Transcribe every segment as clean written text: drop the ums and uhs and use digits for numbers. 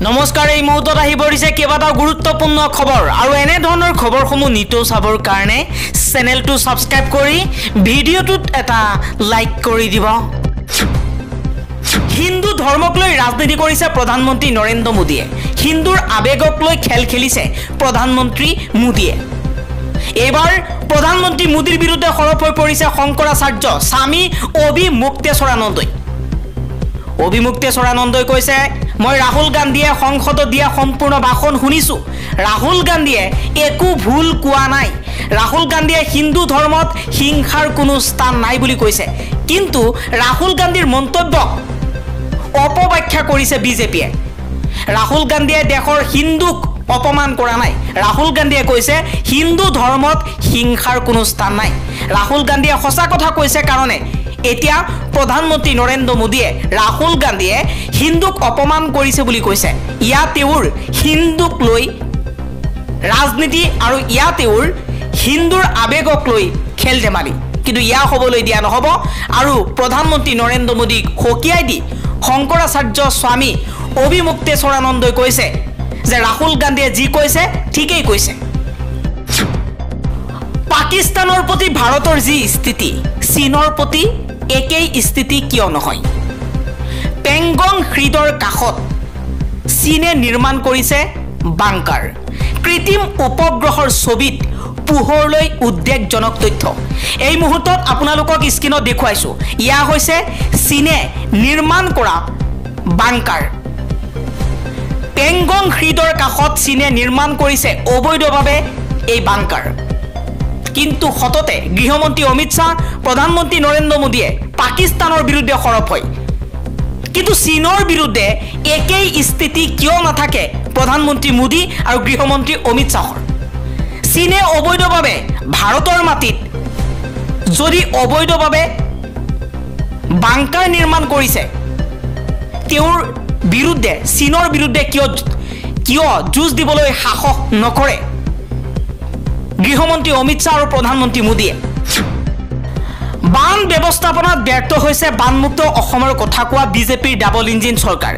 নমস্কাৰ এই মুহূৰ্তত আহি পৰিছে কেইবাটাও গুৰুত্বপূৰ্ণ খবৰ আৰু এনে ধৰণৰ খবৰসমূহ নিতৌ চাবৰ কাৰণে চেনেলটো সাবস্ক্ৰাইব কৰি ভিডিঅ'টোত এটা লাইক কৰি দিব। হিন্দু ধৰ্মক লৈ ৰাজনীতি কৰিছে প্ৰধানমন্ত্ৰী নৰেন্দ্ৰ মোদীয়ে। হিন্দুৰ আবেগক লৈ খেল খেলিছে প্ৰধানমন্ত্ৰী মোদীয়ে। এবাৰ প্ৰধানমন্ত্ৰী মোদীৰ বিৰুদ্ধে সৰব হৈ পৰিছে শংকৰাচাৰ্য স্বামী অভিমুক্তেশ্বৰানন্দই। অভিমুক্তেশ্বৰানন্দই কৈছে, মই ৰাহুল গান্ধীয়ে সংসদত দিয়া সম্পূৰ্ণ ভাষণ শুনিছো। ৰাহুল গান্ধীয়ে একো ভুল কোৱা নাই। ৰাহুল গান্ধীয়ে হিন্দু ধৰ্মত হিংসাৰ কোনো স্থান নাই বুলি কৈছে। কিন্তু ৰাহুল গান্ধীৰ মন্তব্যক অপব্যাখ্যা কৰিছে বিজেপিয়ে। ৰাহুল গান্ধীয়ে দেশৰ হিন্দুক অপমান কৰা নাই। ৰাহুল গান্ধীয়ে কৈছে হিন্দু ধৰ্মত হিংসাৰ কোনো স্থান নাই। ৰাহুল গান্ধীয়ে সঁচা কথা কৈছে কাৰণে এতিয়া প্ৰধানমন্ত্ৰী নৰেন্দ্ৰ মোদীয়ে ৰাহুল গান্ধীয়ে হিন্দুক অপমান কৰিছে বুলি কৈছে। ইয়া তেওঁৰ হিন্দুক লৈ ৰাজনীতি আৰু ইয়া তেওঁৰ হিন্দুৰ আবেগক লৈ খেল ধেমালি। কিন্তু ইয়া হ'বলৈ দিয়া নহ'ব আৰু প্ৰধানমন্ত্ৰী নৰেন্দ্ৰ মোদীক সকীয়াই দি শংকৰাচাৰ্য স্বামী অভিমুক্তেশ্বৰানন্দই কৈছে যে ৰাহুল গান্ধীয়ে যি কৈছে ঠিকেই কৈছে। পাকিস্তানৰ প্ৰতি ভাৰতৰ যি স্থিতি, চীনৰ প্ৰতি একেই স্থিতি কিয় নহয়? পেংগং হ্ৰদৰ কাষত চীনে নিৰ্মাণ কৰিছে বাংকাৰ। কৃত্ৰিম উপগ্ৰহৰ ছবিত পোহৰলৈ উদ্বেগজনক তথ্য। এই মুহূৰ্তত আপোনালোকক স্ক্ৰীনত দেখুৱাইছো। ইয়া হৈছে চীনে নিৰ্মাণ কৰা বাংকাৰ। পেংগং হ্ৰদৰ কাষত চীনে নিৰ্মাণ কৰিছে অবৈধভাৱে এই বাংকাৰ। কিন্তু সততে গৃহমন্ত্ৰী অমিত শ্বাহ, প্ৰধানমন্ত্ৰী নৰেন্দ্ৰ মোদীয়ে পাকিস্তানৰ বিৰুদ্ধে সৰব হয়। কিন্তু চীনৰ বিৰুদ্ধে একেই স্থিতি কিয় নাথাকে প্ৰধানমন্ত্ৰী মোদী আৰু গৃহমন্ত্ৰী অমিত শ্বাহৰ? চীনে অবৈধভাৱে ভাৰতৰ মাটিত যদি অবৈধভাৱে বাংকাৰ নিৰ্মাণ কৰিছে, তেওঁৰ বিৰুদ্ধে চীনৰ বিৰুদ্ধে কিয় যুঁজ দিবলৈ সাহস নকৰে গৃহমন্ত্ৰী অমিত শ্বাহ আৰু প্ৰধানমন্ত্ৰী মোদীয়ে? বান ব্যৱস্থাপনাত ব্যৰ্থ হৈছে বানমুক্ত অসমৰ কথা কোৱা বিজেপিৰ ডাবল ইঞ্জিন চৰকাৰ।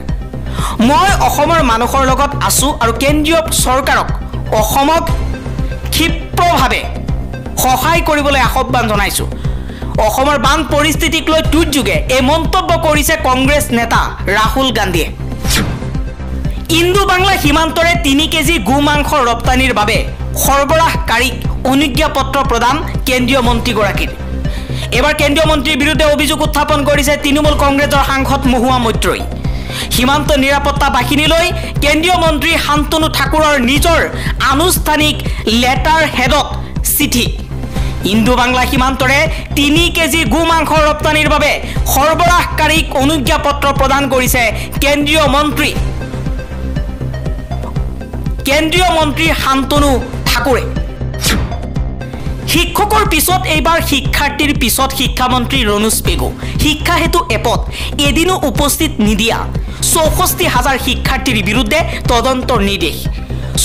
মই অসমৰ মানুহৰ লগত আছো আৰু কেন্দ্ৰীয় চৰকাৰক অসমক ক্ষিপ্ৰভাৱে সহায় কৰিবলৈ আহ্বান জনাইছো। অসমৰ বান পৰিস্থিতিক লৈ টুইটযোগে এই মন্তব্য কৰিছে কংগ্ৰেছ নেতা ৰাহুল গান্ধীয়ে। ইণ্ডো বাংলা সীমান্তৰে 3 কেজি গো মাংস ৰপ্তানিৰ বাবে সৰবৰাহকাৰীক অনুজ্ঞাপত্ৰ প্ৰদান কেন্দ্ৰীয় মন্ত্ৰীগৰাকীৰ। এবাৰ কেন্দ্ৰীয় মন্ত্ৰীৰ বিৰুদ্ধে অভিযোগ উত্থাপন কৰিছে তৃণমূল কংগ্ৰেছৰ সাংসদ মহুৱা মৈত্ৰই। সীমান্ত নিৰাপত্তা বাহিনীলৈ কেন্দ্ৰীয় মন্ত্ৰী শান্তনু ঠাকুৰৰ নিজৰ আনুষ্ঠানিক লেটাৰ হেডত চিঠি। ইণ্ডো বাংলা সীমান্তৰে 3 কেজি গো মাংস ৰপ্তানিৰ বাবে সৰবৰাহকাৰীক অনুজ্ঞাপত্ৰ প্ৰদান কৰিছে কেন্দ্ৰীয় মন্ত্ৰী শান্তনু ঠাকুৰে। শিক্ষকৰ পিছত এইবাৰ শিক্ষাৰ্থীৰ পিছত শিক্ষামন্ত্ৰী ৰণোজ পেগু। শিক্ষা হেতু এপত এদিনো উপস্থিত নিদিয়া 64,000 শিক্ষাৰ্থীৰ বিৰুদ্ধে তদন্তৰ নিৰ্দেশ।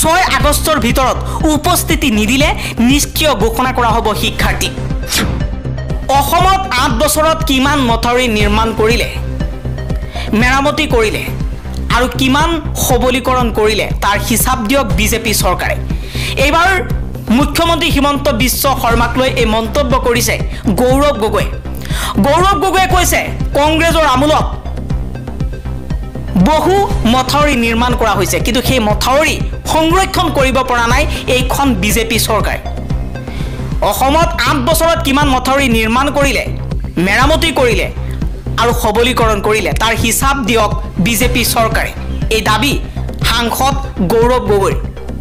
6 আগষ্টৰ ভিতৰত উপস্থিতি নিদিলে নিষ্ক্ৰিয় ঘোষণা কৰা হ'ব শিক্ষাৰ্থীক। অসমত 8 বছৰত কিমান মথাউৰি নিৰ্মাণ কৰিলে, মেৰামতি কৰিলে আৰু কিমান সবলীকৰণ কৰিলে তাৰ হিচাপ দিয়ক বিজেপি চৰকাৰে। এইবাৰ মুখ্যমন্ত্ৰী হিমন্ত বিশ্ব শৰ্মাক লৈ এই মন্তব্য কৰিছে গৌৰৱ গগৈ। গৌৰৱ গগৈয়ে কৈছে কংগ্ৰেছৰ আমোলত বহু মথাউৰি নিৰ্মাণ কৰা হৈছে, কিন্তু সেই মথাউৰি সংৰক্ষণ কৰিব পৰা নাই এইখন বিজেপি চৰকাৰে। অসমত 8 বছৰত কিমান মথাউৰি নিৰ্মাণ কৰিলে, মেৰামতি কৰিলে আৰু সবলীকৰণ কৰিলে তাৰ হিচাপ দিয়ক বিজেপি চৰকাৰে। এই দাবী সাংসদ গৌৰৱ গগৈৰ।